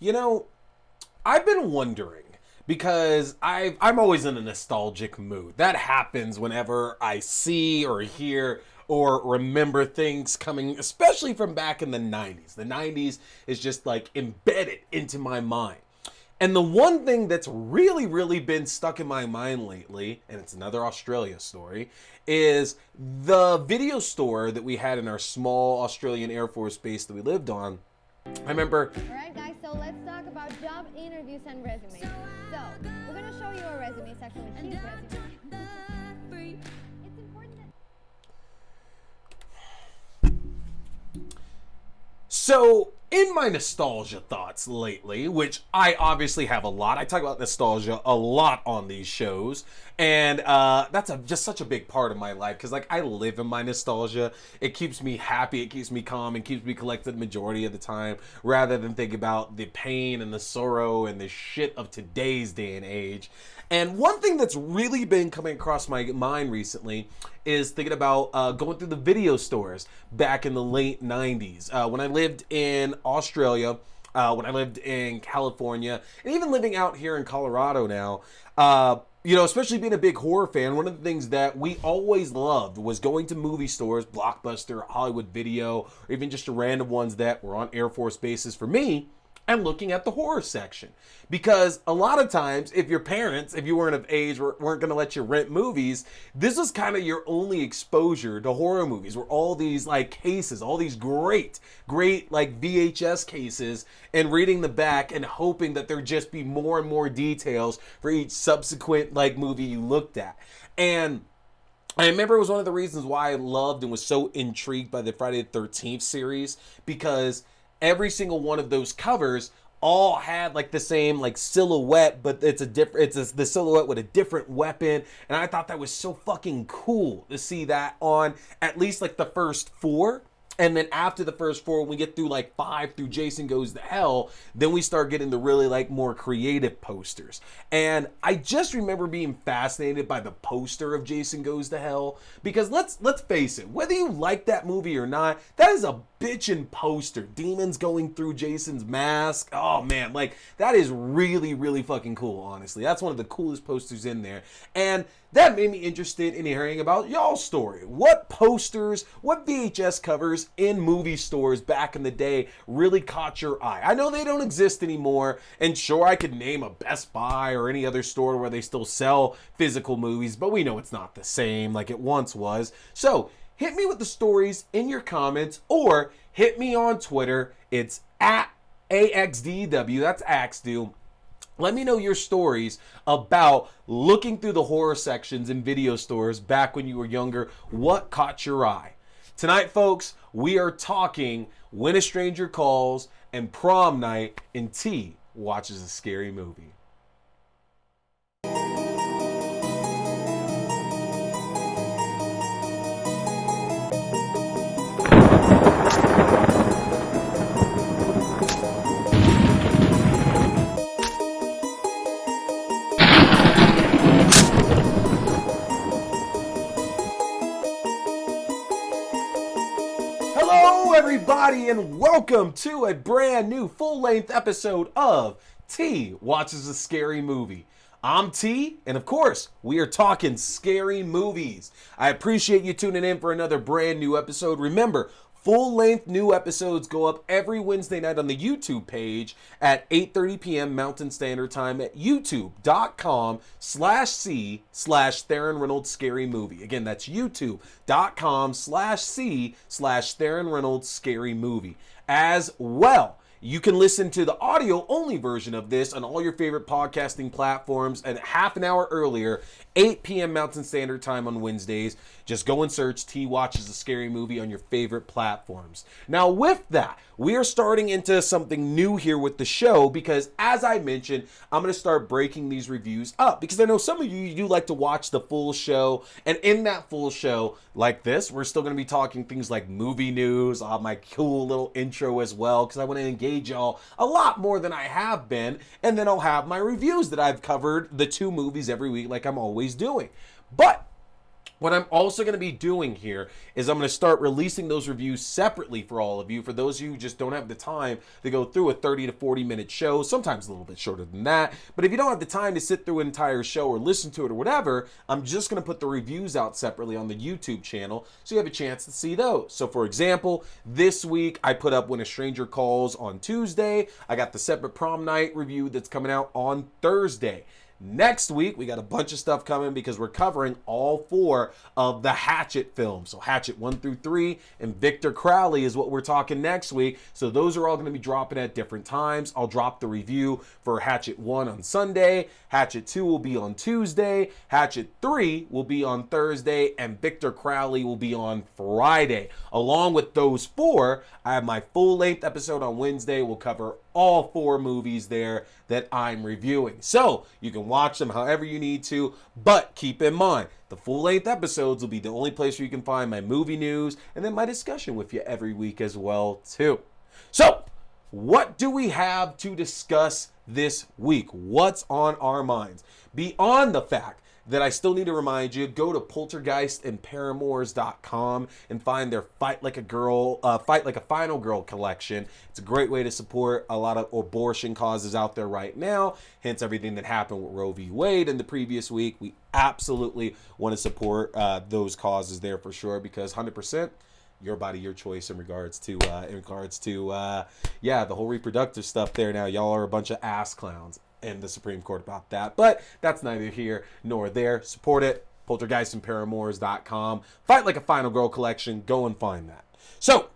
You know, I've been wondering because I'm always in a nostalgic mood. That happens whenever I see or hear or remember things coming, especially from back in the 90s. The 90s is just like embedded into my mind. And the one thing that's really been stuck in my mind lately, and it's another Australia story, is the video store that we had in our small Australian Air Force base that we lived on. I remember. All right, guys, so let's talk about job interviews and resumes. So, we're going to show you a resume section with his resume. It's important that... So, in my nostalgia thoughts lately, which I obviously have a lot, I talk about nostalgia a lot on these shows, and that's just such a big part of my life, because like I live in my nostalgia. It keeps me happy, it keeps me calm, and keeps me collected the majority of the time, rather than think about the pain and the sorrow and the shit of today's day and age. And one thing that's really been coming across my mind recently is thinking about going through the video stores back in the late 90s. When I lived in Australia, when I lived in California, and even living out here in Colorado now, you know, especially being a big horror fan, one of the things that we always loved was going to movie stores, Blockbuster, Hollywood Video, or even just the random ones that were on Air Force bases for me, and looking at the horror section. Because a lot of times, if your parents, if you weren't of age, weren't going to let you rent movies, this was kind of your only exposure to horror movies, were all these like cases, all these great like VHS cases, and reading the back and hoping that there'd just be more and more details for each subsequent like movie you looked at. And I remember it was one of the reasons why I loved and was so intrigued by the Friday the 13th series, because every single one of those covers all had like the same like silhouette, but it's the silhouette with a different weapon. And I thought that was so fucking cool to see that on at least like the first four. And then after the first four, when we get through like 5 through Jason Goes to Hell, then we start getting the really like more creative posters. And I just remember being fascinated by the poster of Jason Goes to Hell, because let's face it, whether you like that movie or not, that is a bitchin' poster. Demons going through Jason's mask. Oh man, like that is really fucking cool, honestly. That's one of the coolest posters in there. And that made me interested in hearing about y'all's story. What posters, what VHS covers in movie stores back in the day really caught your eye? I know they don't exist anymore, and sure, I could name a Best Buy or any other store where they still sell physical movies, but we know it's not the same like it once was. So, hit me with the stories in your comments, or hit me on Twitter. It's at AXDW, that's Axdu. Let me know your stories about looking through the horror sections in video stores back when you were younger. What caught your eye? Tonight, folks, we are talking When a Stranger Calls and Prom Night, and T watches a scary movie. Hello, everybody, and welcome to a brand new full-length episode of T Watches a Scary Movie. I'm T, and of course, we are talking scary movies. I appreciate you tuning in for another brand new episode. Remember, full-length new episodes go up every Wednesday night on the YouTube page at 8:30 p.m. Mountain Standard Time at youtube.com/C/Theron Reynolds Scary Movie. Again, that's youtube.com/C/Theron Reynolds Scary Movie. As well, you can listen to the audio-only version of this on all your favorite podcasting platforms and half an hour earlier, 8 p.m. Mountain Standard Time on Wednesdays. Just go and search T Watches a Scary Movie on your favorite platforms. Now, with that, we are starting into something new here with the show, because as I mentioned, I'm going to start breaking these reviews up, because I know some of you do like to watch the full show, and in that full show like this, we're still going to be talking things like movie news, my cool little intro as well, because I want to engage y'all a lot more than I have been, and then I'll have my reviews that I've covered the 2 movies every week like I'm always doing. But What I'm also going to be doing here is I'm going to start releasing those reviews separately for all of you. For those of you who just don't have the time to go through a 30 to 40 minute show, sometimes a little bit shorter than that. But if you don't have the time to sit through an entire show or listen to it or whatever, I'm just going to put the reviews out separately on the YouTube channel so you have a chance to see those. So for example, this week I put up When a Stranger Calls on Tuesday. I got the separate Prom Night review that's coming out on Thursday. Next week, we got a bunch of stuff coming because we're covering all 4 of the Hatchet films. So Hatchet 1 through 3 and Victor Crowley is what we're talking next week. So those are all going to be dropping at different times. I'll drop the review for Hatchet 1 on Sunday. Hatchet 2 will be on Tuesday. Hatchet 3 will be on Thursday. And Victor Crowley will be on Friday. Along with those 4, I have my full-length episode on Wednesday. We'll cover all 4 movies there that I'm reviewing. So you can watch them however you need to, but keep in mind, the full-length episodes will be the only place where you can find my movie news and then my discussion with you every week as well too. So what do we have to discuss this week? What's on our minds? Beyond the fact that I still need to remind you, go to poltergeistandparamours.com and find their Fight Like a Final Girl collection. It's a great way to support a lot of abortion causes out there right now, hence everything that happened with Roe v. Wade in the previous week. We absolutely want to support those causes there for sure, because 100%, your body, your choice in regards to the whole reproductive stuff there. Now, y'all are a bunch of ass clowns in the Supreme Court about that, but that's neither here nor there. Support it. poltergeistandparamours.com. Fight Like a Final Girl collection. Go and find that. So,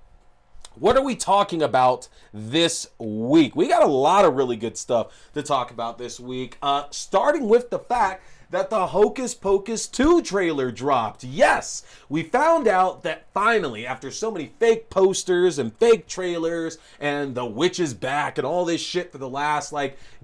what are we talking about this week? We got a lot of really good stuff to talk about this week, starting with the fact that the Hocus Pocus 2 trailer dropped. Yes, we found out that finally, after so many fake posters and fake trailers and the witch is back and all this shit for the last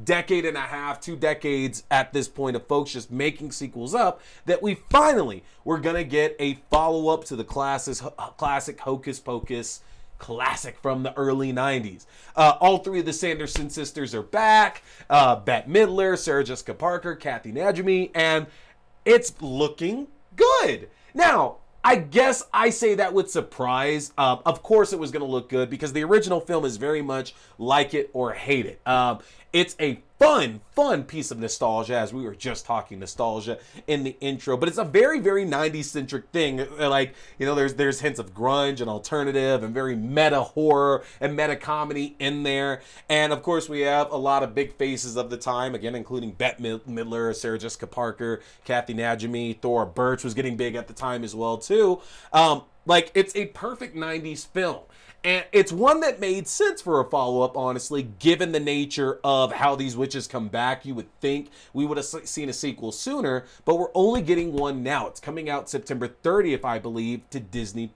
decade and a half, 2 decades at this point of folks just making sequels up, that we finally were gonna get a follow-up to the classic Hocus Pocus classic from the early 90s. All 3 of the Sanderson sisters are back. Bette Midler, Sarah Jessica Parker, Kathy Najimy, and it's looking good. Now, I guess I say that with surprise. Of course it was going to look good because the original film is very much like it or hate it. It's a fun piece of nostalgia, as we were just talking nostalgia in the intro, but it's a very, very 90s centric thing. There's hints of grunge and alternative and very meta horror and meta comedy in there. And of course we have a lot of big faces of the time, again, including Bette Midler, Sarah Jessica Parker, Kathy Najimy, Thora Birch was getting big at the time as well too. It's a perfect 90s film. And it's one that made sense for a follow-up, honestly, given the nature of how these witches come back. You would think we would have seen a sequel sooner, but we're only getting one now. It's coming out September 30th, I believe, to Disney+.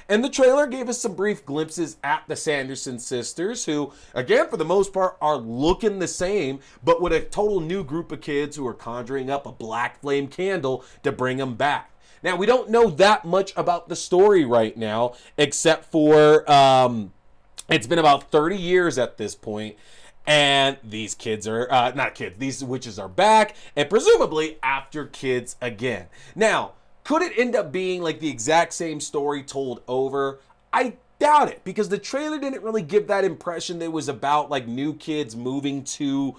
And the trailer gave us some brief glimpses at the Sanderson sisters, who, again, for the most part, are looking the same, but with a total new group of kids who are conjuring up a black flame candle to bring them back. Now, we don't know that much about the story right now, except for it's been about 30 years at this point, and these kids are, these witches are back, and presumably after kids again. Now, could it end up being the exact same story told over? I doubt it, because the trailer didn't really give that impression that it was about new kids moving to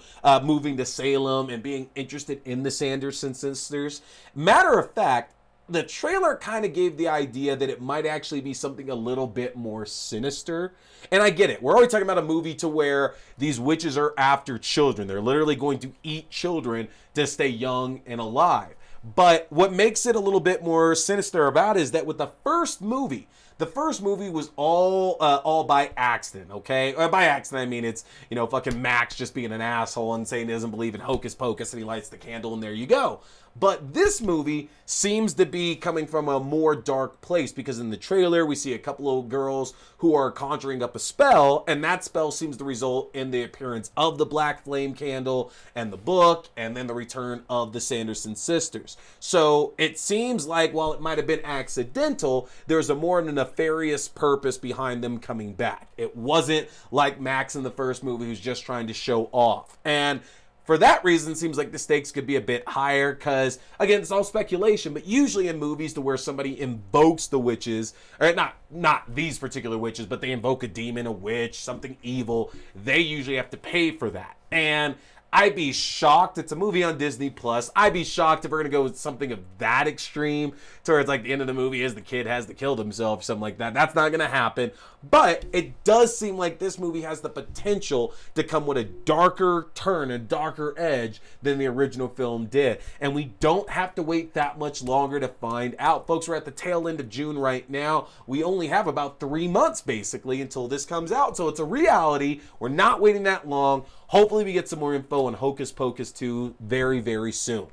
Salem and being interested in the Sanderson sisters. Matter of fact, the trailer kind of gave the idea that it might actually be something a little bit more sinister. And I get it. We're always talking about a movie to where these witches are after children. They're literally going to eat children to stay young and alive. But what makes it a little bit more sinister about it is that with the first movie was all by accident, okay? By accident, I mean it's, fucking Max just being an asshole and saying he doesn't believe in hocus pocus and he lights the candle and there you go. But this movie seems to be coming from a more dark place, because in the trailer we see a couple of girls who are conjuring up a spell, and that spell seems to result in the appearance of the black flame candle and the book, and then the return of the Sanderson sisters. So it seems like while it might have been accidental, there's a more nefarious purpose behind them coming back. It wasn't like Max in the first movie who's just trying to show off. And for that reason, it seems like the stakes could be a bit higher because, again, it's all speculation, but usually in movies to where somebody invokes the witches, or not these particular witches, but they invoke a demon, a witch, something evil, they usually have to pay for that. And I'd be shocked. It's a movie on Disney Plus. I'd be shocked if we're gonna go with something of that extreme, towards like the end of the movie is the kid has to kill himself, something like that. That's not gonna happen. But it does seem like this movie has the potential to come with a darker turn, a darker edge than the original film did. And we don't have to wait that much longer to find out. Folks, we're at the tail end of June right now. We only have about 3 months basically until this comes out. So it's a reality. We're not waiting that long. Hopefully we get some more info on Hocus Pocus 2 very, very soon.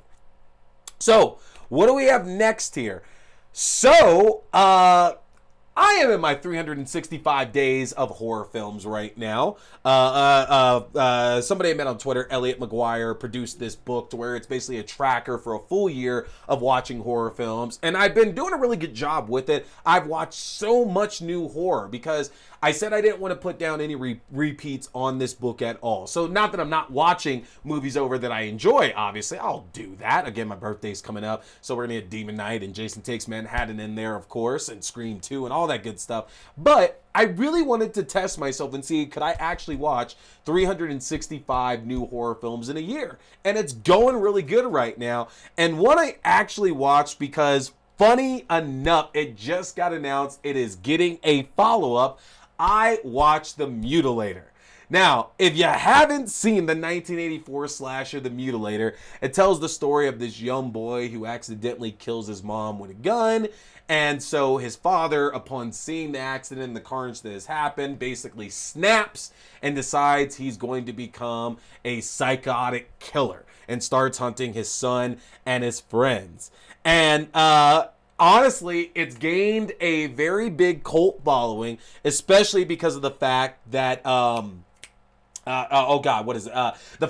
So, what do we have next here? So, I am in my 365 days of horror films right now. Somebody I met on Twitter, Elliot McGuire, produced this book to where it's basically a tracker for a full year of watching horror films. And I've been doing a really good job with it. I've watched so much new horror because I said I didn't want to put down any repeats on this book at all. So not that I'm not watching movies over that I enjoy, obviously. I'll do that. Again, my birthday's coming up, so we're going to get Demon Knight and Jason Takes Manhattan in there, of course, and Scream 2 and all that good stuff. But I really wanted to test myself and see, could I actually watch 365 new horror films in a year? And it's going really good right now. And one I actually watched because, funny enough, it just got announced it is getting a follow-up. I watched The Mutilator. Now, if you haven't seen the 1984 slasher, The Mutilator, it tells the story of this young boy who accidentally kills his mom with a gun. And so his father, upon seeing the accident and the carnage that has happened, basically snaps and decides he's going to become a psychotic killer and starts hunting his son and his friends. And, honestly, it's gained a very big cult following, especially because of the fact that, the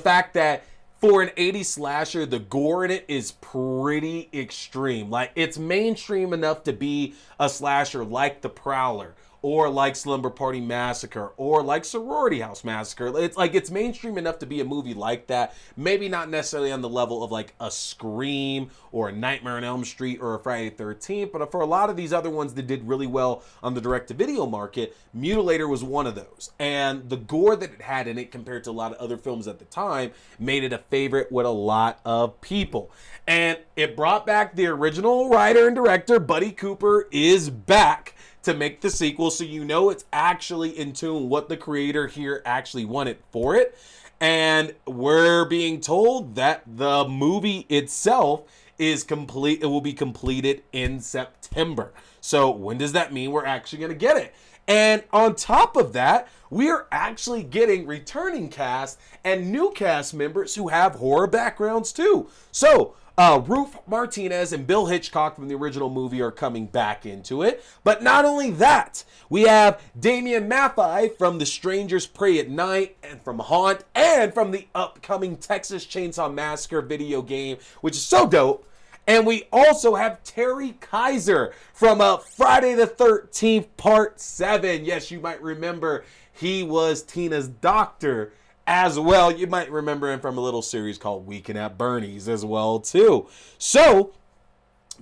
fact that for an 80s slasher, the gore in it is pretty extreme. Like, it's mainstream enough to be a slasher like The Prowler, or like Slumber Party Massacre, or like Sorority House Massacre. It's mainstream enough to be a movie like that. Maybe not necessarily on the level of like a Scream or a Nightmare on Elm Street or a Friday the 13th, but for a lot of these other ones that did really well on the direct-to-video market, Mutilator was one of those. And the gore that it had in it compared to a lot of other films at the time made it a favorite with a lot of people. And it brought back the original writer and director. Buddy Cooper is back to make the sequel, so you know it's actually in tune what the creator here actually wanted for it. And we're being told that the movie itself is complete. It will be completed in September. So when does that mean we're actually going to get it? And on top of that, we are actually getting returning cast and new cast members who have horror backgrounds too. So Ruth Martinez and Bill Hitchcock from the original movie are coming back into it. But not only that, we have Damian Maffei from The Strangers Prey at Night and from Haunt and from the upcoming Texas Chainsaw Massacre video game, which is so dope. And we also have Terry Kaiser from Friday the 13th Part 7. Yes, you might remember he was Tina's doctor as well. You might remember him from a little series called Weekend at Bernie's as well too. So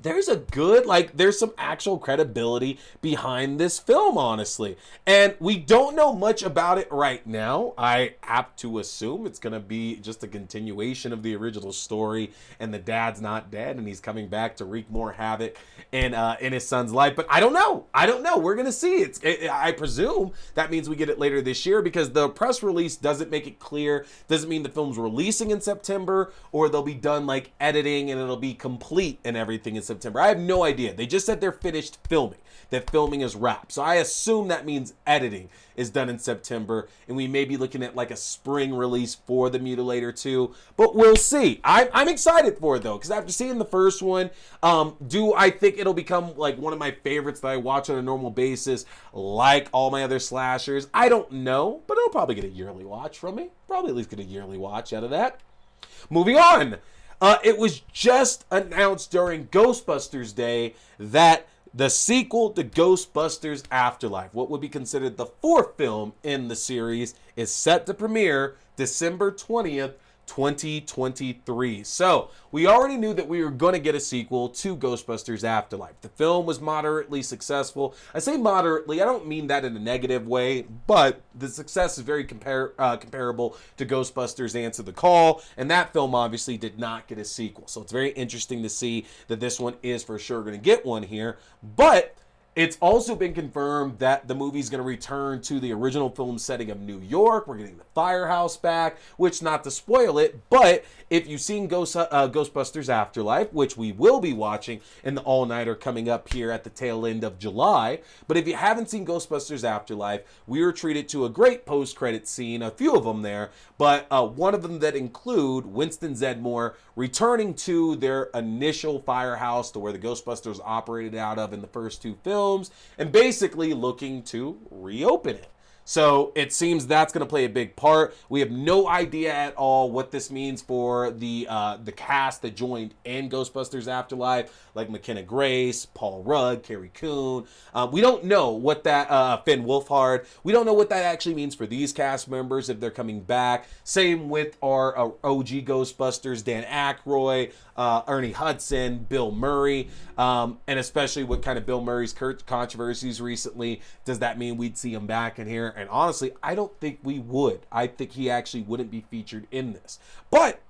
there's there's some actual credibility behind this film, honestly. And we don't know much about it right now. I have to assume it's going to be just a continuation of the original story, and the dad's not dead, and he's coming back to wreak more havoc in his son's life. But I don't know. We're going to see. I presume that means we get it later this year, because the press release doesn't make it clear. Doesn't mean the film's releasing in September, or they'll be done like editing and it'll be complete and everything in September. I have no idea. They just said they're finished filming, that filming is wrapped. So I assume that means editing is done in September, and we may be looking at like a spring release for The Mutilator 2, but we'll see. I'm excited for it though, because after seeing the first one, do I think it'll become like one of my favorites that I watch on a normal basis, like all my other slashers? I don't know, but it'll probably get a yearly watch from me. Probably at least get a yearly watch out of that. Moving on. It was just announced during Ghostbusters Day that the sequel to Ghostbusters Afterlife, what would be considered the fourth film in the series, is set to premiere December 20th, 2023. So we already knew that we were going to get a sequel to Ghostbusters Afterlife. The film was moderately successful. I say moderately, I don't mean that in a negative way, but the success is very comparable to Ghostbusters Answer the Call, and that film obviously did not get a sequel. So it's very interesting to see that this one is for sure going to get one here, but it's also been confirmed that the movie's going to return to the original film setting of New York. We're getting the firehouse back, which, not to spoil it, but if you've seen Ghostbusters Afterlife, which we will be watching in the all-nighter coming up here at the tail end of July, but if you haven't seen Ghostbusters Afterlife, we were treated to a great post-credit scene, a few of them there, but one of them that include Winston Zeddemore returning to their initial firehouse to where the Ghostbusters operated out of in the first two films, and basically looking to reopen it. So it seems that's going to play a big part. We have no idea at all what this means for the cast that joined in Ghostbusters Afterlife, like McKenna Grace, Paul Rudd, Carrie Coon. We don't know what that, Finn Wolfhard, we don't know what that actually means for these cast members if they're coming back. Same with our OG Ghostbusters, Dan Aykroyd, Ernie Hudson, Bill Murray, and especially what kind of Bill Murray's controversies recently. Does that mean we'd see him back in here? And honestly, I don't think we would. I think he actually wouldn't be featured in this. But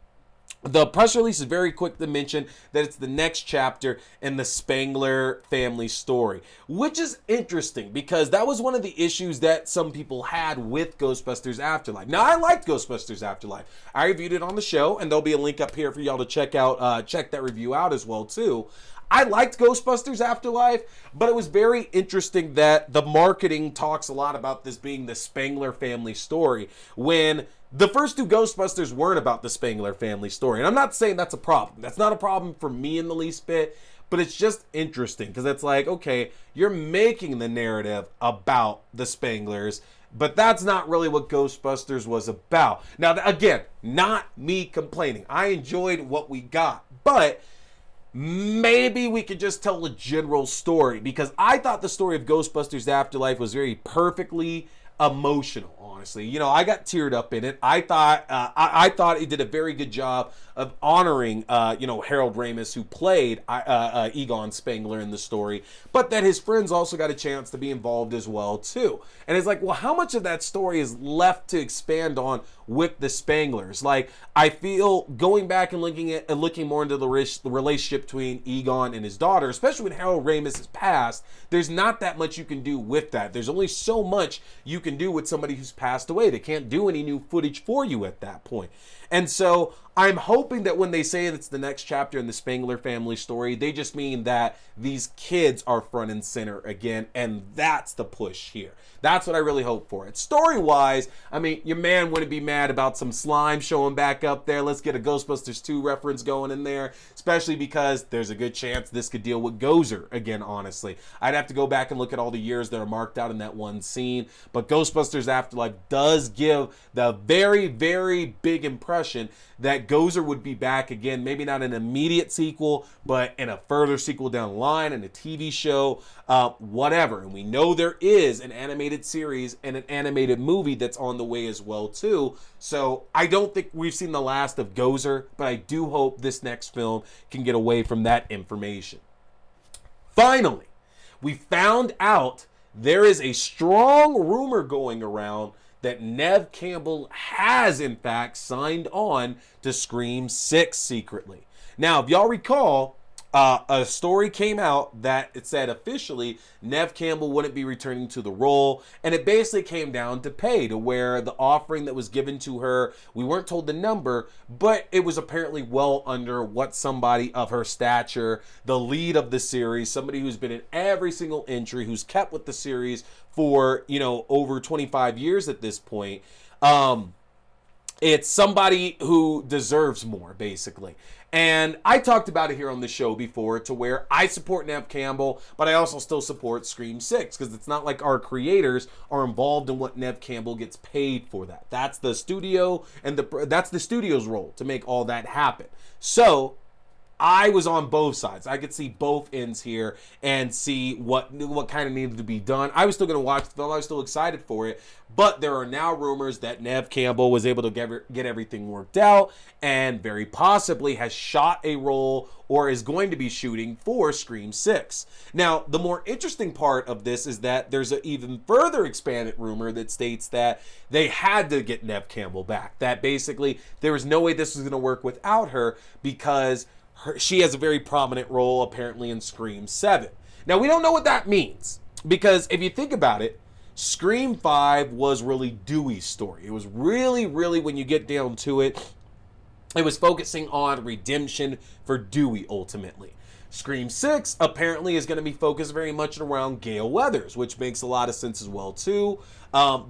the press release is very quick to mention that it's the next chapter in the Spangler family story, which is interesting because that was one of the issues that some people had with Ghostbusters Afterlife. Now, I liked Ghostbusters Afterlife. I reviewed it on the show, and there'll be a link up here for y'all to check that review out as well, too. I liked Ghostbusters Afterlife, but it was very interesting that the marketing talks a lot about this being the Spangler family story when the first two Ghostbusters weren't about the Spangler family story. And I'm not saying that's a problem. That's not a problem for me in the least bit, but it's just interesting because it's like, okay, you're making the narrative about the Spanglers, but that's not really what Ghostbusters was about. Now, again, not me complaining. I enjoyed what we got, but maybe we could just tell a general story because I thought the story of Ghostbusters Afterlife was very perfectly emotional, honestly. You know, I got teared up in it. I thought it did a very good job of honoring, Harold Ramis, who played Egon Spangler in the story, but that his friends also got a chance to be involved as well, too. And it's like, well, how much of that story is left to expand on with the Spanglers? Like, I feel going back and looking more into the relationship between Egon and his daughter, especially when Harold Ramis is passed, there's not that much you can do with that. There's only so much you can do with somebody who's passed away. They can't do any new footage for you at that point. And so I'm hoping that when they say it's the next chapter in the Spangler family story, they just mean that these kids are front and center again, and that's the push here. That's what I really hope for. It story-wise, I mean, your man wouldn't be mad about some slime showing back up there. Let's get a Ghostbusters 2 reference going in there, especially because there's a good chance this could deal with Gozer again, honestly. I'd have to go back and look at all the years that are marked out in that one scene, but Ghostbusters Afterlife does give the very, very big impression that Gozer would be back again, maybe not an immediate sequel, but in a further sequel down the line, in a TV show, whatever. And we know there is an animated series and an animated movie that's on the way as well, too. So I don't think we've seen the last of Gozer, but I do hope this next film can get away from that information. Finally, we found out there is a strong rumor going around that Neve Campbell has, in fact, signed on to Scream 6 secretly. Now, if y'all recall, a story came out that it said officially Neve Campbell wouldn't be returning to the role, and it basically came down to pay, to where the offering that was given to her, we weren't told the number, but it was apparently well under what somebody of her stature, the lead of the series, somebody who's been in every single entry, who's kept with the series for, over 25 years at this point, it's somebody who deserves more, basically. And I talked about it here on the show before, to where I support Neve Campbell, but I also still support Scream 6, because it's not like our creators are involved in what Neve Campbell gets paid for that. That's the studio, and that's the studio's role to make all that happen. So I was on both sides. I could see both ends here and see what kind of needed to be done. I was still going to watch the film. I was still excited for it. But there are now rumors that Neve Campbell was able to get everything worked out and very possibly has shot a role or is going to be shooting for Scream 6. Now, the more interesting part of this is that there's an even further expanded rumor that states that they had to get Neve Campbell back. That basically there was no way this was going to work without her because she has a very prominent role apparently in Scream 7. Now, we don't know what that means because if you think about it, Scream 5 was really Dewey's story. It was really, when you get down to it, it was focusing on redemption for Dewey ultimately. Scream 6 apparently is going to be focused very much around Gale Weathers, which makes a lot of sense as well too,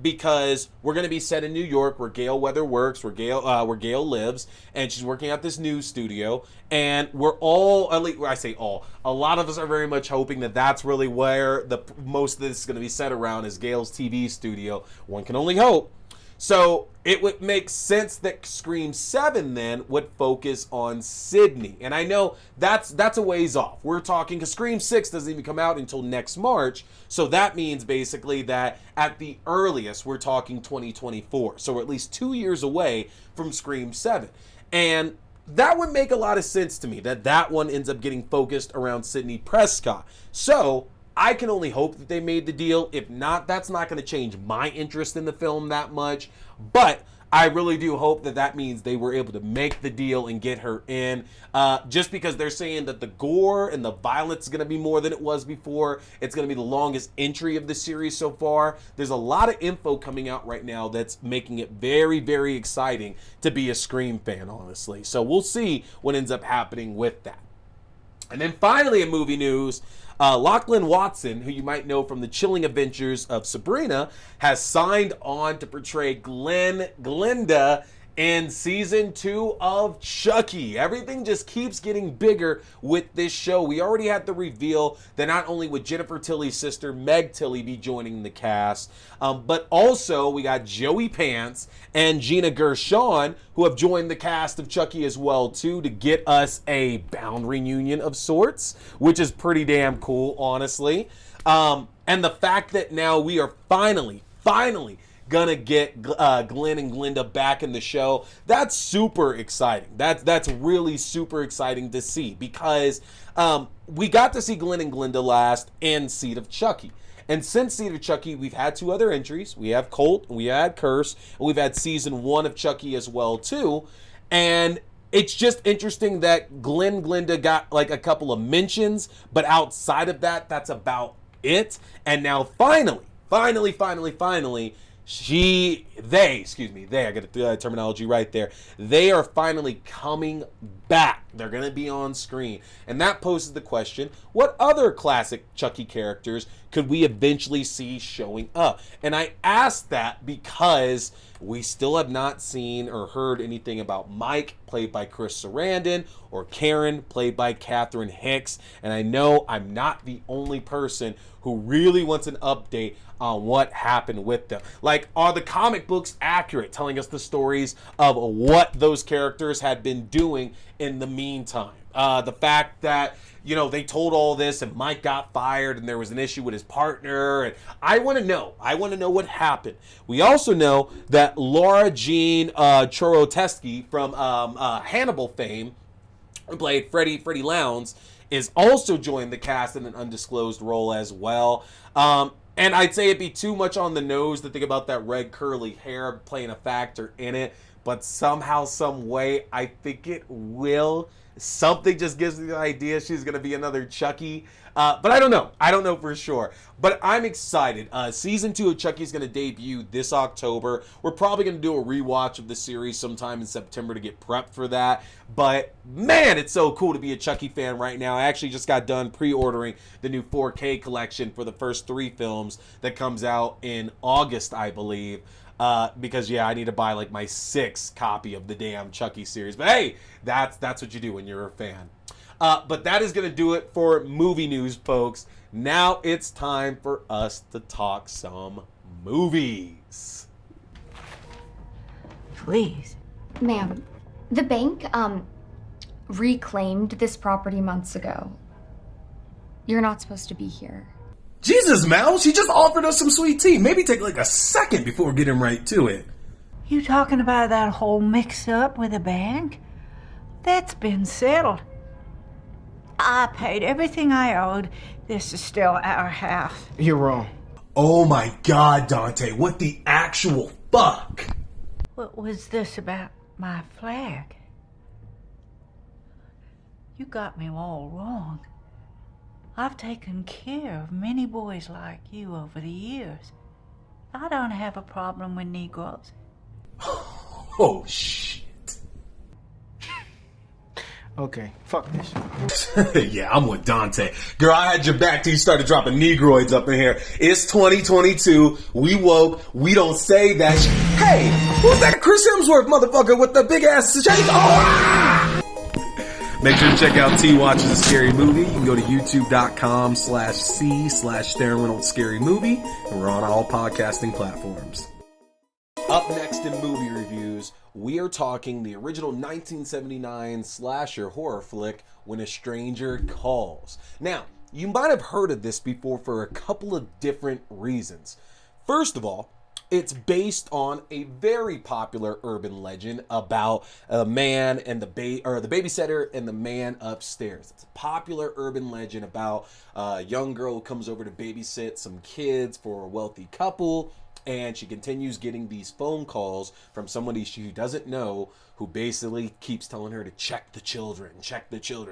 because we're going to be set in New York where Gale Weathers works, where Gale lives, and she's working at this news studio, and we're all, at least I say all, a lot of us are very much hoping that that's really where the most of this is going to be set around, is Gale's TV studio. One can only hope. So it would make sense that Scream 7 then would focus on Sydney. And I know that's a ways off. We're talking, because Scream 6 doesn't even come out until next March. So that means basically that at the earliest, we're talking 2024. So we're at least 2 years away from Scream 7. And that would make a lot of sense to me, that one ends up getting focused around Sydney Prescott. So I can only hope that they made the deal. If not, that's not going to change my interest in the film that much. But I really do hope that means they were able to make the deal and get her in. Just because they're saying that the gore and the violence is going to be more than it was before. It's going to be the longest entry of the series so far. There's a lot of info coming out right now that's making it very, very exciting to be a Scream fan, honestly. So we'll see what ends up happening with that. And then finally in movie news, Lachlan Watson, who you might know from the chilling adventures of Sabrina, has signed on to portray Glinda in season 2 of Chucky. Everything just keeps getting bigger with this show. We already had the reveal that not only would Jennifer Tilly's sister Meg Tilly be joining the cast, but also we got Joey Pants and Gina Gershon, who have joined the cast of Chucky as well too, to get us a Bound reunion of sorts, which is pretty damn cool, honestly. And the fact that now we are finally gonna get Glenn and Glinda back in the show, that's super exciting. That's really super exciting to see, because we got to see Glenn and Glinda last in Seed of Chucky. And since Seed of Chucky, we've had 2 other entries. We have Cult, we had Curse, and we've had season 1 of Chucky as well too. And it's just interesting that Glinda got like a couple of mentions, but outside of that, that's about it. And now finally, I got the terminology right there. They are finally coming back. They're going to be on screen. And that poses the question, what other classic Chucky characters could we eventually see showing up? And I ask that because we still have not seen or heard anything about Mike, played by Chris Sarandon, or Karen, played by Catherine Hicks. And I know I'm not the only person who really wants an update on what happened with them. Like, are the comic books accurate, telling us the stories of what those characters had been doing in the meantime? The fact that, you know, they told all this and Mike got fired and there was an issue with his partner, and I want to know what happened. We also know that Laura Jean Chorotesky from Hannibal fame, who played Freddie Lowndes, is also joined the cast in an undisclosed role as well. And I'd say it'd be too much on the nose to think about that red curly hair playing a factor in it, but somehow, some way, I think it will. Something just gives me the idea she's going to be another Chucky. But I don't know. I don't know for sure. But I'm excited. Season 2 of Chucky is going to debut this October. We're probably going to do a rewatch of the series sometime in September to get prepped for that. But man, it's so cool to be a Chucky fan right now. I actually just got done pre-ordering the new 4K collection for the first 3 films that comes out in August, I believe. Because yeah, I need to buy like my 6th copy of the damn Chucky series. But hey, that's what you do when you're a fan. But that is going to do it for movie news, folks. Now it's time for us to talk some movies. Please. Ma'am, the bank, reclaimed this property months ago. You're not supposed to be here. Jesus, Mal, she just offered us some sweet tea. Maybe take like a second before getting right to it. You talking about that whole mix-up with the bank? That's been settled. I paid everything I owed. This is still our half. You're wrong. Oh my God, Dante, what the actual fuck? What was this about my flag? You got me all wrong. I've taken care of many boys like you over the years. I don't have a problem with Negroes. Oh, shit. Okay, fuck this. Yeah, I'm with Dante. Girl, I had your back till you started dropping Negroids up in here. It's 2022. We woke. We don't say that Hey, who's that Chris Hemsworth motherfucker with the big ass chains? Oh! Make sure to check out T Watches a Scary Movie. You can go to youtube.com/c/Darren Reynolds Scary Movie. And we're on all podcasting platforms. Up next in movie reviews, we are talking the original 1979 slasher horror flick, When a Stranger Calls. Now, you might have heard of this before for a couple of different reasons. First of all, it's based on a very popular urban legend about a man and the babysitter and the man upstairs. It's a popular urban legend about a young girl who comes over to babysit some kids for a wealthy couple, and she continues getting these phone calls from somebody she doesn't know, who basically keeps telling her to check the children,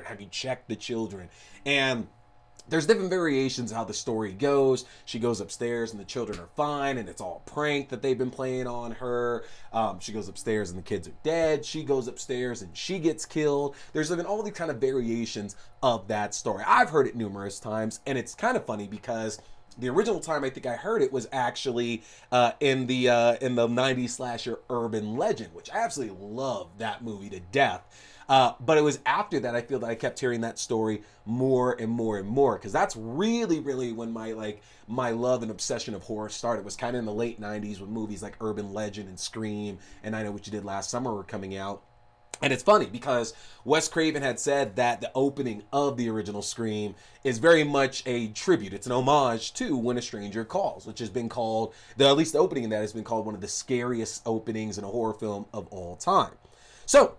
have you checked the children? And there's different variations of how the story goes. She goes upstairs and the children are fine and it's all a prank that they've been playing on her. She goes upstairs and the kids are dead. She goes upstairs and she gets killed. There's been all these kind of variations of that story. I've heard it numerous times, and it's kind of funny because the original time I think I heard it was actually in the 90s slasher Urban Legend, which I absolutely love that movie to death. But it was after that I feel that I kept hearing that story more and more and more, because that's really when my love and obsession of horror started. It was kind of in the late 90s when movies like Urban Legend and Scream and I Know What You Did Last Summer were coming out. And it's funny because Wes Craven had said that the opening of the original Scream is very much a tribute. It's an homage to When a Stranger Calls, which has been called, at least the opening in that has been called one of the scariest openings in a horror film of all time. So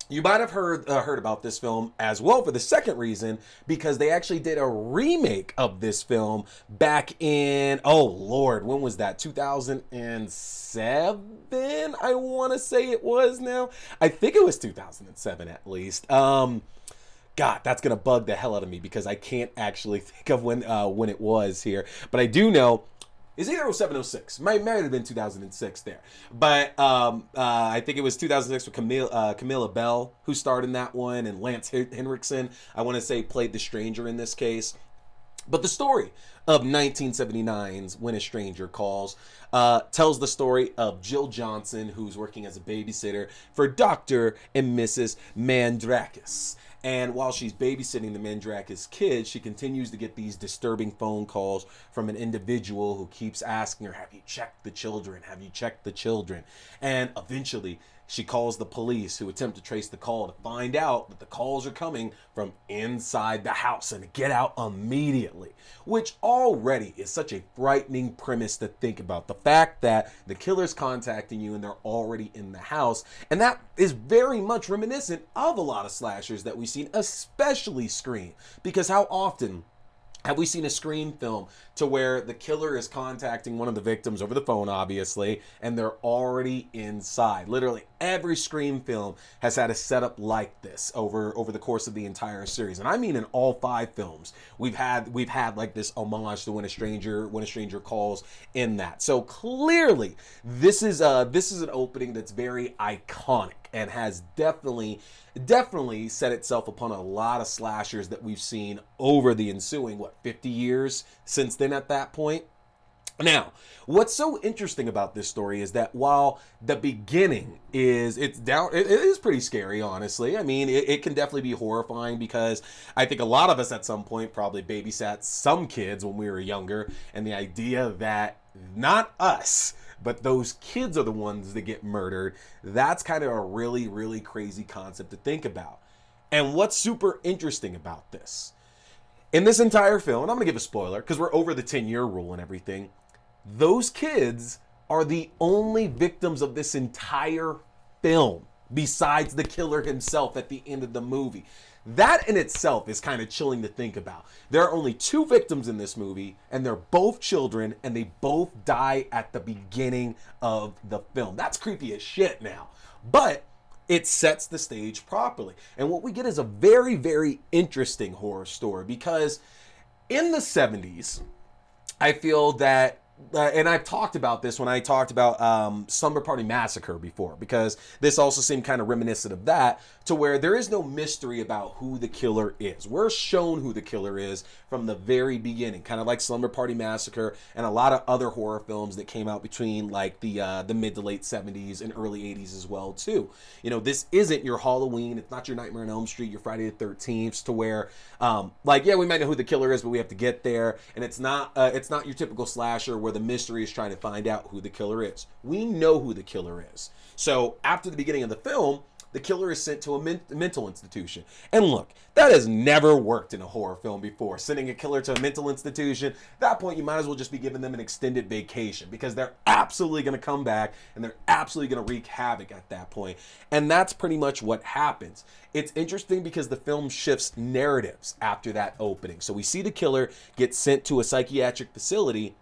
you might have heard about this film as well for the second reason, because they actually did a remake of this film back in, oh Lord, when was that? 2007, I want to say it was now. I think it was 2007 at least. God, that's going to bug the hell out of me because I can't actually think of when it was here. But I do know it's either 07 or 06. Might have been 2006 there. But I think it was 2006 with Camilla Bell, who starred in that one, and Lance Henriksen, I want to say, played the stranger in this case. But the story of 1979's When a Stranger Calls tells the story of Jill Johnson, who's working as a babysitter for Dr. and Mrs. Mandrakis. And while she's babysitting the Mandrakis kids, she continues to get these disturbing phone calls from an individual who keeps asking her, have you checked the children? Have you checked the children? And eventually she calls the police, who attempt to trace the call to find out that the calls are coming from inside the house and to get out immediately, which already is such a frightening premise to think about. The fact that the killer's contacting you and they're already in the house, and that is very much reminiscent of a lot of slashers that we've seen, especially Scream, because how often have we seen a Scream film to where the killer is contacting one of the victims over the phone, obviously, and they're already inside? Literally every Scream film has had a setup like this over the course of the entire series. And I mean in all 5 films, we've had like this homage to When a Stranger Calls in that. So clearly this is an opening that's very iconic and has definitely set itself upon a lot of slashers that we've seen over the ensuing 50 years since then at that point. Now, what's so interesting about this story is that while the beginning it is pretty scary, honestly. I mean, it can definitely be horrifying, because I think a lot of us at some point probably babysat some kids when we were younger, and the idea that not us, but those kids are the ones that get murdered, that's kind of a really, really crazy concept to think about. And what's super interesting about this, in this entire film, and I'm going to give a spoiler because we're over the 10-year rule and everything, those kids are the only victims of this entire film besides the killer himself at the end of the movie. That in itself is kind of chilling to think about. There are only 2 victims in this movie, and they're both children, and they both die at the beginning of the film. That's creepy as shit now. But it sets the stage properly. And what we get is a very, very interesting horror story, because in the 70s, I feel that and I've talked about this when I talked about Slumber Party Massacre before, because this also seemed kind of reminiscent of that, to where there is no mystery about who the killer is. We're shown who the killer is from the very beginning, kind of like Slumber Party Massacre and a lot of other horror films that came out between like the mid to late 70s and early 80s as well too. You know, this isn't your Halloween, it's not your Nightmare on Elm Street, your Friday the 13th, to where like, yeah, we might know who the killer is, but we have to get there, and it's not your typical slasher where the mystery is trying to find out who the killer is. We know who the killer is. So after the beginning of the film, the killer is sent to a mental institution. And look, that has never worked in a horror film before. Sending a killer to a mental institution, at that point you might as well just be giving them an extended vacation, because they're absolutely going to come back and they're absolutely going to wreak havoc at that point. And that's pretty much what happens. It's interesting because the film shifts narratives after that opening. So we see the killer get sent to a psychiatric facility,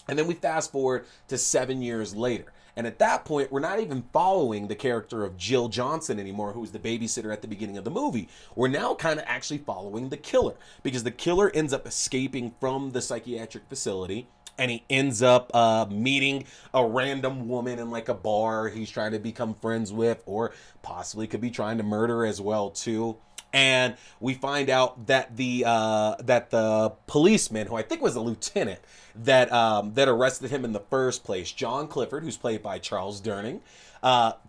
and then we fast forward to 7 years later. And at that point, we're not even following the character of Jill Johnson anymore, who was the babysitter at the beginning of the movie. We're now kind of actually following the killer, because the killer ends up escaping from the psychiatric facility, and he ends up meeting a random woman in like a bar he's trying to become friends with, or possibly could be trying to murder as well too. And we find out that the policeman, who I think was a lieutenant, that arrested him in the first place, John Clifford, who's played by Charles Durning,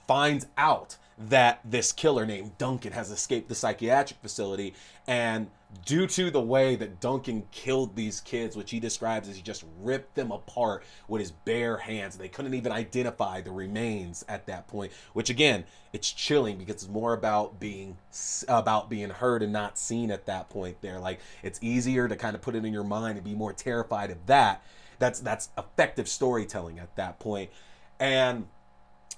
finds out that this killer named Duncan has escaped the psychiatric facility. And due to the way that Duncan killed these kids, which he describes as he just ripped them apart with his bare hands, they couldn't even identify the remains at that point, which again, it's chilling because it's more about being heard and not seen at that point there. Like, it's easier to kind of put it in your mind and be more terrified of that. That's effective storytelling at that point. And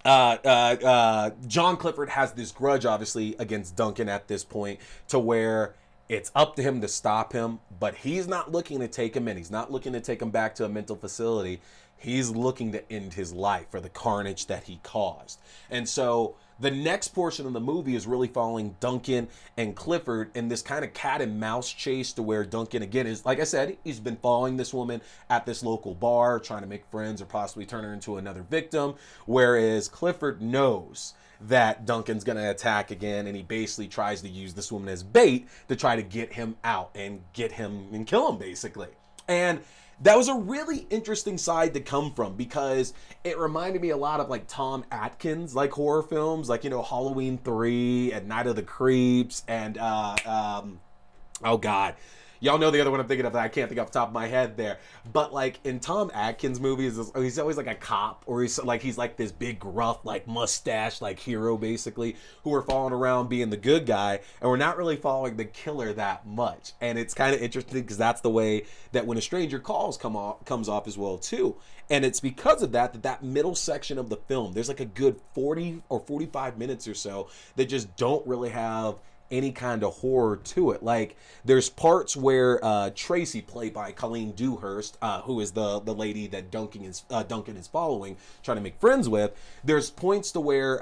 John Clifford has this grudge, obviously, against Duncan at this point, to where it's up to him to stop him, but he's not looking to take him in. He's not looking to take him back to a mental facility. He's looking to end his life for the carnage that he caused. And so the next portion of the movie is really following Duncan and Clifford in this kind of cat and mouse chase, to where Duncan, again, is, like I said, he's been following this woman at this local bar, trying to make friends or possibly turn her into another victim, whereas Clifford knows that Duncan's going to attack again, and he basically tries to use this woman as bait to try to get him out and get him and kill him, basically. And that was a really interesting side to come from, because it reminded me a lot of like Tom Atkins, like horror films, like, you know, Halloween 3 and Night of the Creeps and oh god, y'all know the other one I'm thinking of that I can't think off the top of my head there. But like in Tom Atkins movies, he's always like a cop, or he's like this big gruff, like mustache, like hero basically, who are following around being the good guy, and we're not really following the killer that much. And it's kind of interesting because that's the way that When a Stranger Calls comes off as well too. And it's because of that middle section of the film, there's like a good 40 or 45 minutes or so that just don't really have any kind of horror to it. Like, there's parts where Tracy, played by Colleen Dewhurst, who is the lady that Duncan is following, trying to make friends with, there's points to where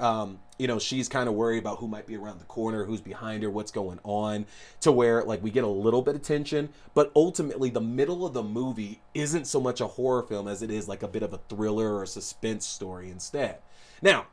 you know, she's kind of worried about who might be around the corner, who's behind her, what's going on, to where like we get a little bit of tension, but ultimately the middle of the movie isn't so much a horror film as it is like a bit of a thriller or a suspense story instead. Now,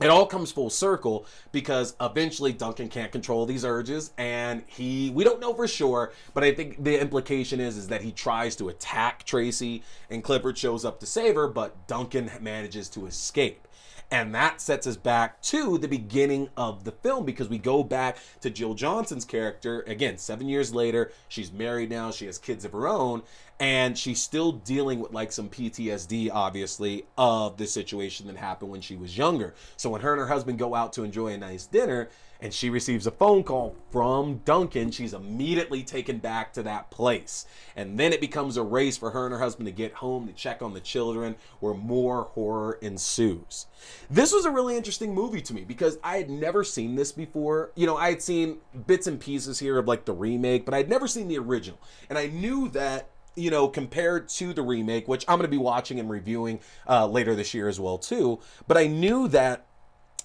it all comes full circle because eventually Duncan can't control these urges, and we don't know for sure, but I think the implication is that he tries to attack Tracy, and Clifford shows up to save her, but Duncan manages to escape. And that sets us back to the beginning of the film, because we go back to Jill Johnson's character, again, 7 years later. She's married now, she has kids of her own, and she's still dealing with like some PTSD, obviously, of the situation that happened when she was younger. So when her and her husband go out to enjoy a nice dinner, and she receives a phone call from Duncan, she's immediately taken back to that place. And then it becomes a race for her and her husband to get home to check on the children, where more horror ensues. This was a really interesting movie to me because I had never seen this before. You know, I had seen bits and pieces here of like the remake, but I'd never seen the original. And I knew that, you know, compared to the remake, which I'm going to be watching and reviewing later this year as well too, but I knew that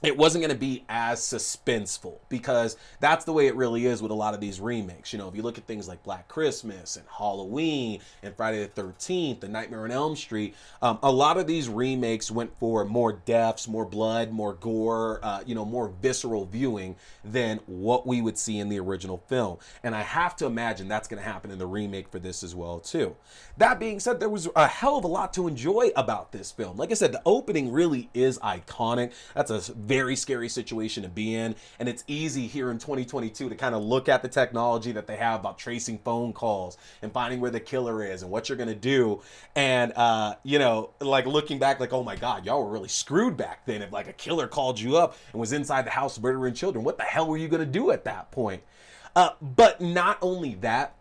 it wasn't going to be as suspenseful, because that's the way it really is with a lot of these remakes. You know, if you look at things like Black Christmas and Halloween and Friday the 13th and Nightmare on Elm Street, a lot of these remakes went for more deaths, more blood, more gore, you know, more visceral viewing than what we would see in the original film. And I have to imagine that's going to happen in the remake for this as well too. That being said, there was a hell of a lot to enjoy about this film. Like I said, the opening really is iconic. That's a very scary situation to be in, and it's easy here in 2022 to kind of look at the technology that they have about tracing phone calls and finding where the killer is and what you're gonna do, and you know, like looking back, like, oh my god, y'all were really screwed back then. If like a killer called you up and was inside the house murdering children, what the hell were you gonna do at that point? But not only that,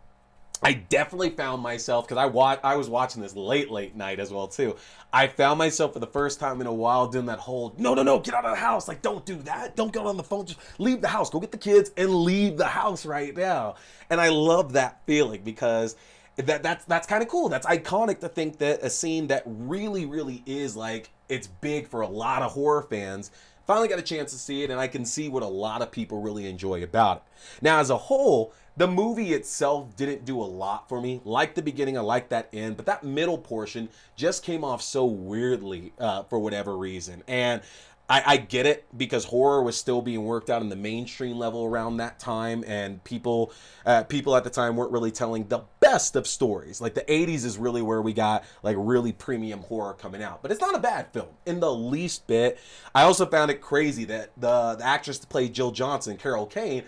I definitely found myself, because I was watching this late night as well too. I found myself for the first time in a while doing that whole no, get out of the house, like don't do that, don't go on the phone, just leave the house, go get the kids and leave the house right now. And I love that feeling, because that's kind of cool. That's iconic to think that a scene that really is like, it's big for a lot of horror fans, finally got a chance to see it, and I can see what a lot of people really enjoy about it. Now, as a whole, the movie itself didn't do a lot for me. Like the beginning, I liked that end, but that middle portion just came off so weirdly for whatever reason. And I get it, because horror was still being worked out in the mainstream level around that time, and people at the time weren't really telling the best of stories. Like the 80s is really where we got like really premium horror coming out. But it's not a bad film in the least bit. I also found it crazy that the actress that played Jill Johnson, Carol Kane,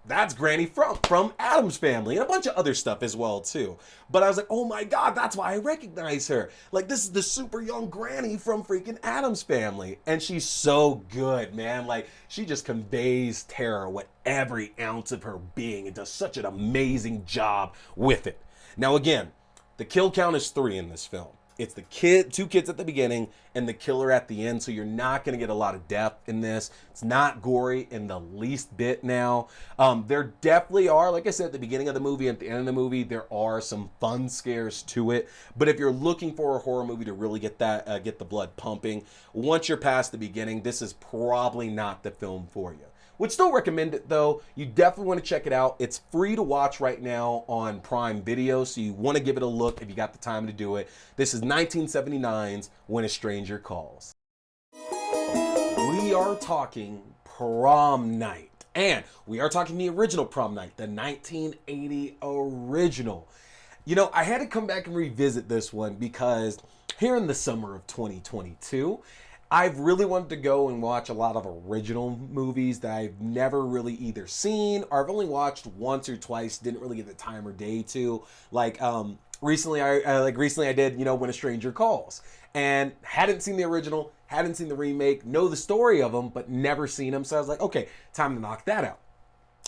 that's Granny from Addams Family, and a bunch of other stuff as well too. But I was like, oh my god, that's why I recognize her. Like, this is the super young Granny from freaking Addams Family. And she's so good, man. Like, she just conveys terror with every ounce of her being and does such an amazing job with it. Now again, the kill count is 3 in this film. It's the two kids at the beginning and the killer at the end, so you're not going to get a lot of depth in this. It's not gory in the least bit now. There definitely are, like I said, at the beginning of the movie and at the end of the movie, there are some fun scares to it. But if you're looking for a horror movie to really get that, get the blood pumping, once you're past the beginning, this is probably not the film for you. Would still recommend it though. You definitely want to check it out. It's free to watch right now on Prime Video, so you want to give it a look if you got the time to do it. This is 1979's When a Stranger Calls. We are talking Prom Night, and we are talking the original Prom Night, the 1980 original. You know, I had to come back and revisit this one because here in the summer of 2022, I've really wanted to go and watch a lot of original movies that I've never really either seen or I've only watched once or twice, didn't really get the time or day to. Like recently I did, you know, When a Stranger Calls, and hadn't seen the original, hadn't seen the remake, know the story of them, but never seen them. So I was like, okay, time to knock that out.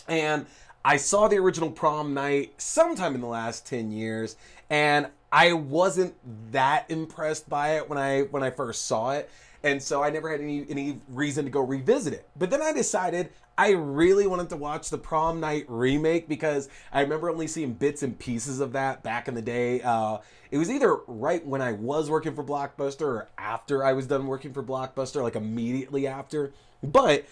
And I saw the original Prom Night sometime in the last 10 years, and I wasn't that impressed by it when I first saw it. And so I never had any reason to go revisit it. But then I decided I really wanted to watch the Prom Night remake, because I remember only seeing bits and pieces of that back in the day. It was either right when I was working for Blockbuster or after I was done working for Blockbuster, like immediately after. But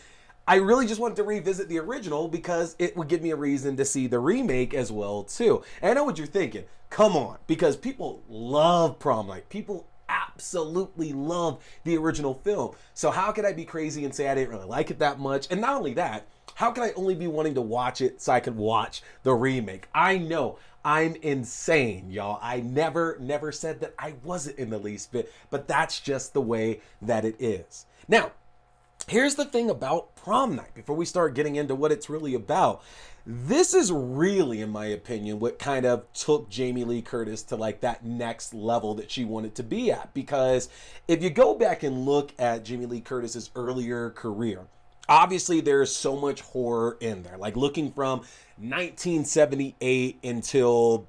I really just wanted to revisit the original because it would give me a reason to see the remake as well too. And I know what you're thinking. Come on, because people love Prom Night. People absolutely love the original film. So how could I be crazy and say I didn't really like it that much? And not only that, how can I only be wanting to watch it so I could watch the remake? I know I'm insane, y'all. I never said that I wasn't in the least bit, but that's just the way that it is. Now, here's the thing about Prom Night, before we start getting into what it's really about. This is really, in my opinion, what kind of took Jamie Lee Curtis to like that next level that she wanted to be at. Because if you go back and look at Jamie Lee Curtis's earlier career, obviously there's so much horror in there. Like looking from 1978 until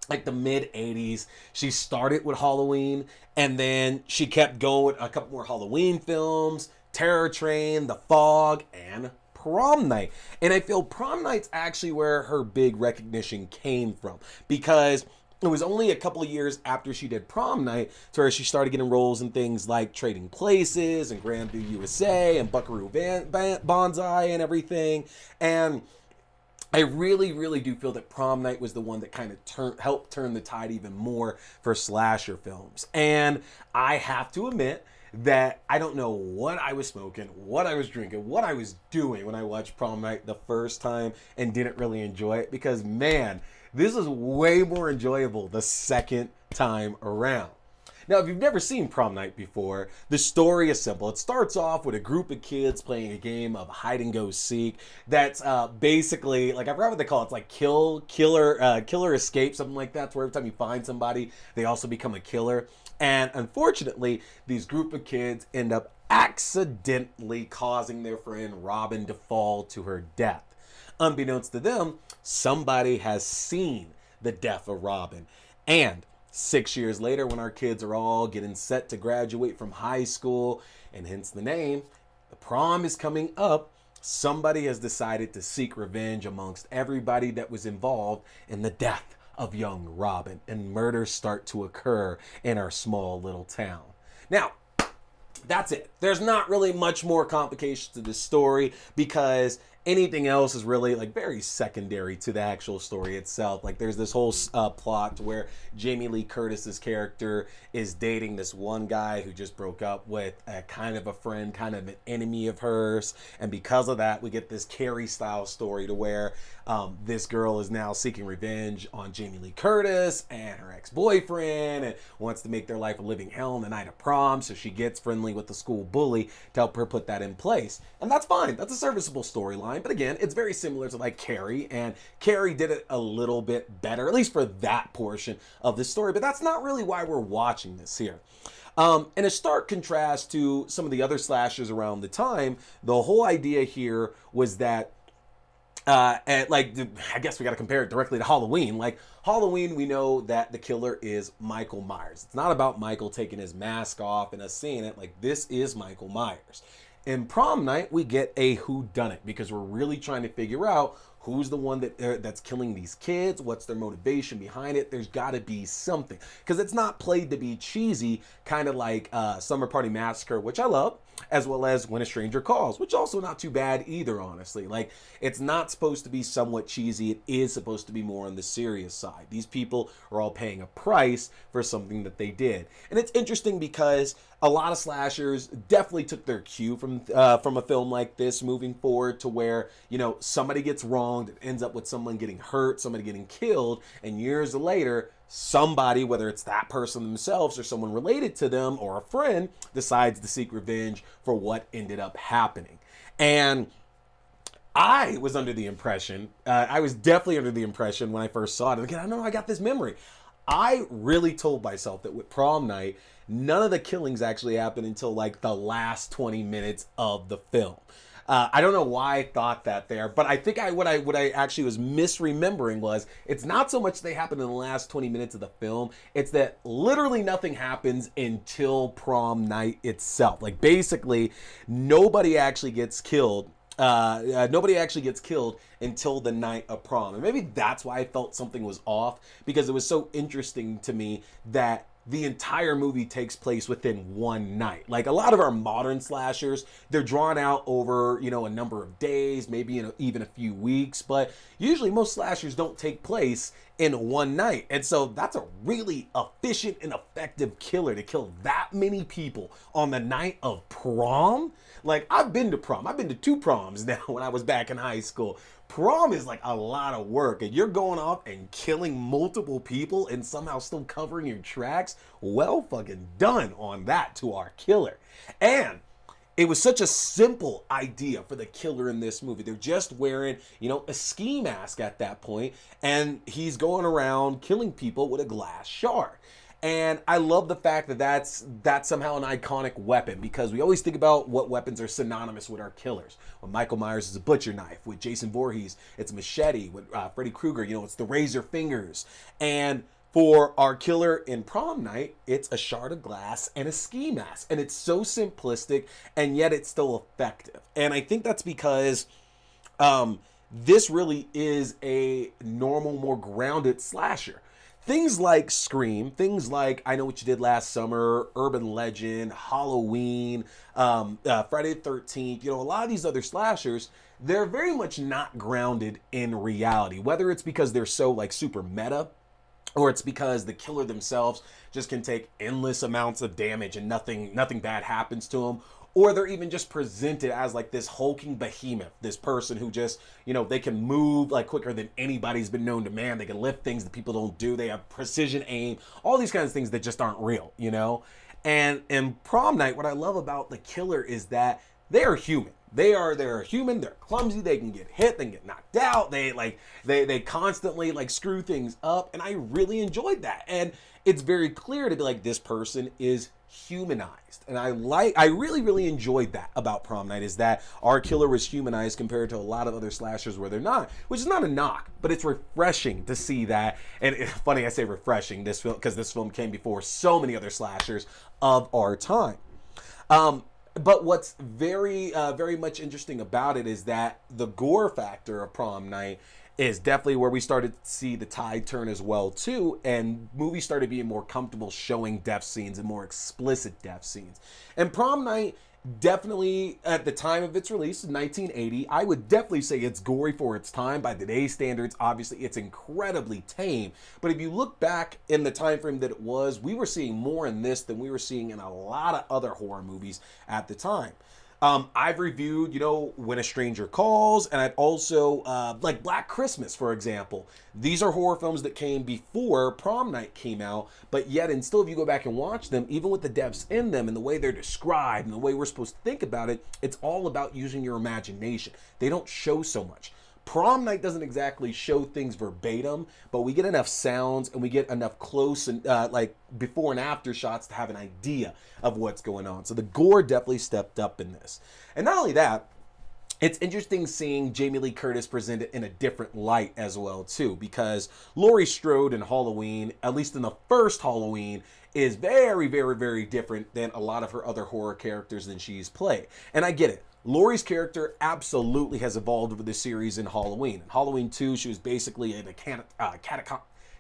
like the mid 80s, she started with Halloween, and then she kept going with a couple more Halloween films, Terror Train, The Fog, and Prom Night. And I feel Prom Night's actually where her big recognition came from, because it was only a couple of years after she did Prom Night to where she started getting roles in things like Trading Places and Grandview USA and Buckaroo Banzai and everything. And I really, really do feel that Prom Night was the one that kind of helped turn the tide even more for slasher films. And I have to admit that I don't know what I was smoking, what I was drinking, what I was doing when I watched Prom Night the first time and didn't really enjoy it, because man, this is way more enjoyable the second time around. Now, if you've never seen Prom Night before, the story is simple. It starts off with a group of kids playing a game of hide and go seek. That's basically, like, I forgot what they call it. It's like killer escape, something like that. It's where every time you find somebody, they also become a killer. And unfortunately, these group of kids end up accidentally causing their friend Robin to fall to her death. Unbeknownst to them, somebody has seen the death of Robin. And 6 years later, when our kids are all getting set to graduate from high school, and hence the name, the prom is coming up, somebody has decided to seek revenge amongst everybody that was involved in the death of young Robin, and murders start to occur in our small little town. Now, that's it. There's not really much more complications to this story, because anything else is really like very secondary to the actual story itself. Like there's this whole plot where Jamie Lee Curtis's character is dating this one guy who just broke up with a kind of a friend, kind of an enemy of hers, and because of that we get this Carrie style story to where this girl is now seeking revenge on Jamie Lee Curtis and her ex-boyfriend, and wants to make their life a living hell on the night of prom, so she gets friendly with the school bully to help her put that in place. And that's fine. That's a serviceable storyline. But again, it's very similar to like Carrie, and Carrie did it a little bit better, at least for that portion of the story. But that's not really why we're watching this here. In a stark contrast to some of the other slashers around the time, the whole idea here was that I guess we got to compare it directly to Halloween. Like Halloween, we know that the killer is Michael Myers. It's not about Michael taking his mask off and us seeing it. Like, this is Michael Myers. In Prom Night, we get a whodunit, because we're really trying to figure out who's the one that's killing these kids, what's their motivation behind it. There's got to be something, because it's not played to be cheesy, kind of like Summer Party Massacre, which I love, as well as When a Stranger Calls, which also not too bad either, honestly. Like, it's not supposed to be somewhat cheesy. It is supposed to be more on the serious side. These people are all paying a price for something that they did. And it's interesting because a lot of slashers definitely took their cue from a film like this moving forward, to where, you know, somebody gets wronged, it ends up with someone getting hurt, somebody getting killed, and years later, somebody, whether it's that person themselves or someone related to them or a friend, decides to seek revenge for what ended up happening. And I was under the impression, I was definitely under the impression when I first saw it, and again, I don't know, I got this memory. I really told myself that with Prom Night, none of the killings actually happened until like the last 20 minutes of the film. I don't know why I thought that there, but I think what I actually was misremembering was, it's not so much they happen in the last 20 minutes of the film, it's that literally nothing happens until Prom Night itself. Like basically, nobody actually gets killed. Nobody actually gets killed until the night of prom. And maybe that's why I felt something was off, because it was so interesting to me that the entire movie takes place within one night. Like a lot of our modern slashers, they're drawn out over, you know, a number of days, maybe even a few weeks, but usually most slashers don't take place in one night. And so that's a really efficient and effective killer to kill that many people on the night of prom. Like, I've been to prom. I've been to 2 proms now when I was back in high school. Prom is like a lot of work, and you're going off and killing multiple people and somehow still covering your tracks. Well fucking done on that to our killer. And it was such a simple idea for the killer in this movie. They're just wearing, you know, a ski mask at that point, and he's going around killing people with a glass shard. And I love the fact that that's somehow an iconic weapon, because we always think about what weapons are synonymous with our killers. With Michael Myers, it's a butcher knife. With Jason Voorhees, it's a machete. With Freddy Krueger, you know, it's the razor fingers. And for our killer in Prom Night, it's a shard of glass and a ski mask. And it's so simplistic, and yet it's still effective. And I think that's because this really is a normal, more grounded slasher. Things like Scream, things like I Know What You Did Last Summer, Urban Legend, Halloween, Friday the 13th, you know, a lot of these other slashers, they're very much not grounded in reality. Whether it's because they're so like super meta, or it's because the killer themselves just can take endless amounts of damage and nothing bad happens to them. Or they're even just presented as like this hulking behemoth, this person who just, you know, they can move like quicker than anybody's been known to man. They can lift things that people don't do. They have precision aim, all these kinds of things that just aren't real, you know? And in Prom Night, what I love about the killer is that they are human. They're human, they're clumsy, they can get hit, they can get knocked out, they constantly like screw things up, and I really enjoyed that. And it's very clear to be like, this person is humanized. And I really enjoyed that about Prom Night, is that our killer was humanized compared to a lot of other slashers where they're not, which is not a knock, but it's refreshing to see that. And it's funny I say refreshing, this film, because this film came before so many other slashers of our time. But what's very much interesting about it is that the gore factor of Prom Night is definitely where we started to see the tide turn as well too, and movies started being more comfortable showing death scenes and more explicit death scenes. And Prom Night, definitely at the time of its release in 1980, I would definitely say it's gory for its time. By today's standards, obviously it's incredibly tame, but if you look back in the time frame that it was, we were seeing more in this than we were seeing in a lot of other horror movies at the time. I've reviewed, you know, When a Stranger Calls, and I've also, like Black Christmas, for example. These are horror films that came before Prom Night came out, but yet, and still, if you go back and watch them, even with the deaths in them and the way they're described and the way we're supposed to think about it, it's all about using your imagination. They don't show so much. Prom Night doesn't exactly show things verbatim, but we get enough sounds and we get enough close and like before and after shots to have an idea of what's going on. So the gore definitely stepped up in this. And not only that, it's interesting seeing Jamie Lee Curtis presented in a different light as well too, because Laurie Strode in Halloween, at least in the first Halloween, is very different than a lot of her other horror characters that she's played. And I get it. Laurie's character absolutely has evolved over the series in Halloween. In Halloween 2, she was basically in a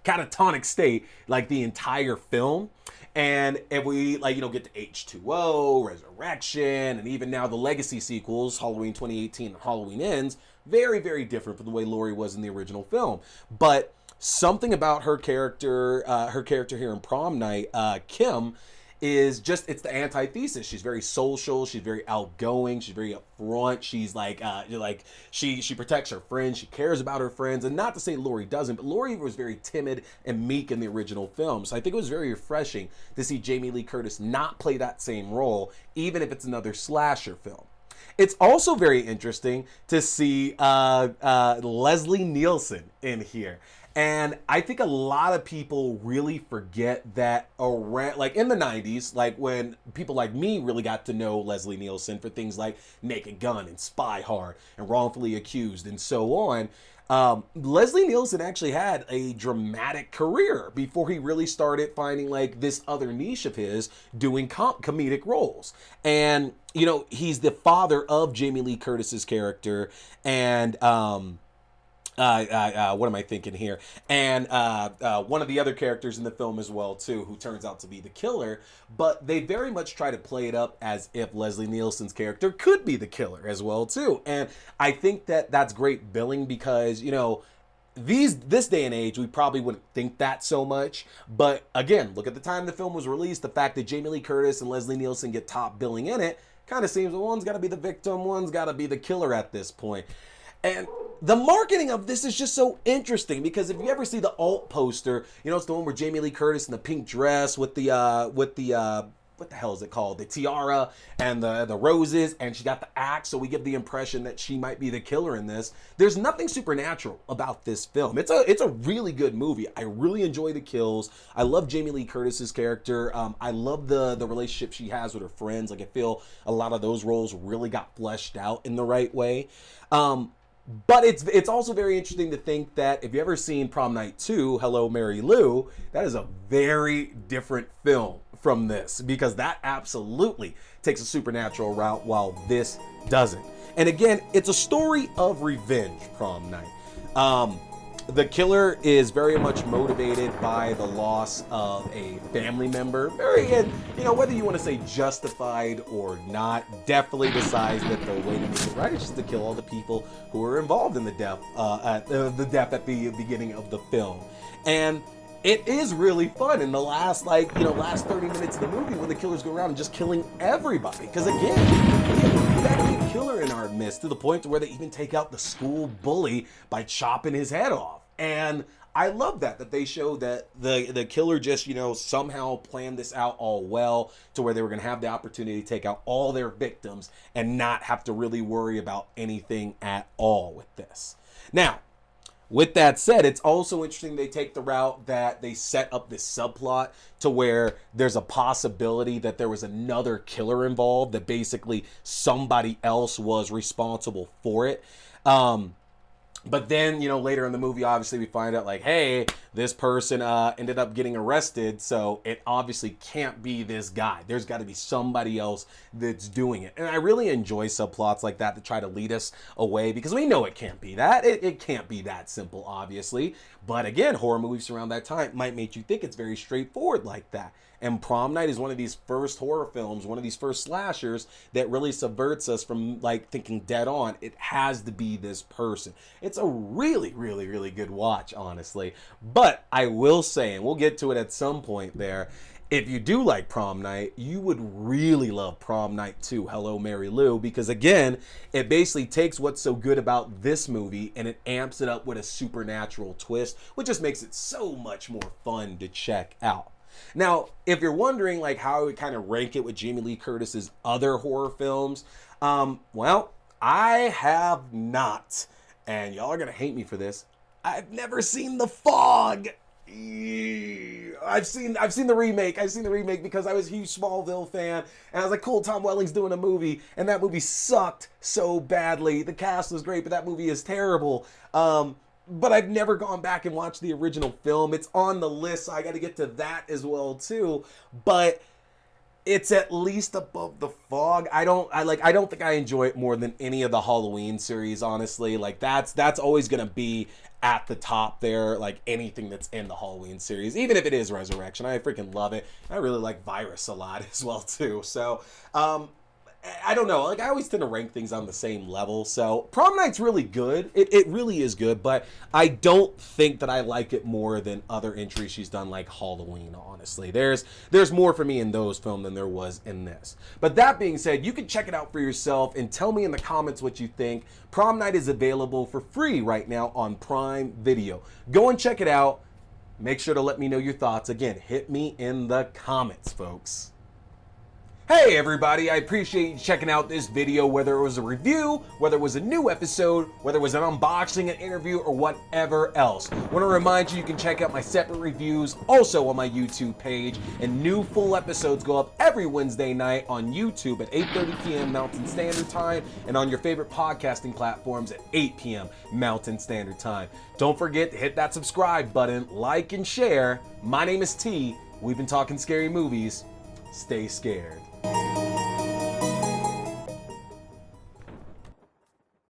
catatonic state like the entire film. And if we like, you know, get to H2O, Resurrection, and even now the Legacy sequels, Halloween 2018 and Halloween Ends, very different from the way Laurie was in the original film. But something about her character here in Prom Night, Kim, is just, it's the antithesis. She's very social, she's very outgoing, she's very upfront, she's like she protects her friends, she cares about her friends. And not to say Laurie doesn't, but Laurie was very timid and meek in the original film. So I think it was very refreshing to see Jamie Lee Curtis not play that same role, even if it's another slasher film. It's also very interesting to see Leslie Nielsen in here. And I think a lot of people really forget that around, like in the 90s, like when people like me really got to know Leslie Nielsen for things like Naked Gun and Spy Hard and Wrongfully Accused and so on, Leslie Nielsen actually had a dramatic career before he really started finding like this other niche of his doing comedic roles. And, you know, he's the father of Jamie Lee Curtis's character, and what am I thinking here? And one of the other characters in the film as well too, who turns out to be the killer. But they very much try to play it up as if Leslie Nielsen's character could be the killer as well too. And I think that that's great billing, because, you know, this day and age, we probably wouldn't think that so much. But again, look at the time the film was released. The fact that Jamie Lee Curtis and Leslie Nielsen get top billing in it kind of seems, well, one's got to be the victim, one's got to be the killer at this point. And the marketing of this is just so interesting, because if you ever see the alt poster, you know, it's the one where Jamie Lee Curtis in the pink dress with the what the hell is it called? The tiara and the roses, and she got the axe, so we give the impression that she might be the killer in this. There's nothing supernatural about this film. It's a really good movie. I really enjoy the kills. I love Jamie Lee Curtis's character. I love the relationship she has with her friends. Like, I feel a lot of those roles really got fleshed out in the right way. But it's also very interesting to think that if you've ever seen Prom Night 2, Hello, Mary Lou, that is a very different film from this, because that absolutely takes a supernatural route while this doesn't. And again, it's a story of revenge, Prom Night. The killer is very much motivated by the loss of a family member. And, you know, whether you want to say justified or not, definitely decides that the way to make it right is just to kill all the people who were involved in the death at the beginning of the film. And it is really fun in the last 30 minutes of the movie when the killers go around and just killing everybody. Because again, we have a deadly killer in our midst, to the point to where they even take out the school bully by chopping his head off. And I love that they show that the killer just, somehow planned this out all well, to where they were going to have the opportunity to take out all their victims and not have to really worry about anything at all with this. Now, with that said, it's also interesting they take the route that they set up this subplot to where there's a possibility that there was another killer involved, that basically somebody else was responsible for it. But then, later in the movie, obviously we find out, like, hey, this person ended up getting arrested, so it obviously can't be this guy. There's got to be somebody else that's doing it. And I really enjoy subplots like that try to lead us away, because we know it can't be that. It can't be that simple, obviously. But again, horror movies around that time might make you think it's very straightforward like that. And Prom Night is one of these first horror films, one of these first slashers that really subverts us from thinking dead on, it has to be this person. It's a really, really, really good watch, honestly. But I will say, and we'll get to it at some point there, if you do like Prom Night, you would really love Prom Night 2, Hello, Mary Lou, because again, it basically takes what's so good about this movie and it amps it up with a supernatural twist, which just makes it so much more fun to check out. Now, if you're wondering how I would kind of rank it with Jamie Lee Curtis's other horror films, well, I have not, and y'all are gonna hate me for this, I've never seen The Fog. I've seen the remake. I've seen the remake because I was a huge Smallville fan, and I was like, cool, Tom Welling's doing a movie, and that movie sucked so badly. The cast was great, but that movie is terrible. But I've never gone back and watched the original film. It's on the list, so I got to get to that as well too. But it's at least above The Fog. I don't think I enjoy it more than any of the Halloween series, honestly. That's always gonna be at the top there, anything that's in the Halloween series, even if it is Resurrection. I freaking love it. I really like Virus a lot as well too. So I don't know, I always tend to rank things on the same level. So Prom Night's really good. It really is good, but I don't think that I like it more than other entries she's done, like Halloween, honestly. There's more for me in those films than there was in this. But that being said, you can check it out for yourself and tell me in the comments what you think. Prom Night is available for free right now on Prime Video. Go and check it out. Make sure to let me know your thoughts. Again, hit me in the comments, folks. Hey everybody, I appreciate you checking out this video, whether it was a review, whether it was a new episode, whether it was an unboxing, an interview, or whatever else. I want to remind you can check out my separate reviews also on my YouTube page, and new full episodes go up every Wednesday night on YouTube at 8:30 p.m. Mountain Standard Time, and on your favorite podcasting platforms at 8 p.m. Mountain Standard Time. Don't forget to hit that subscribe button, like and share. My name is T. We've been talking scary movies. Stay scared.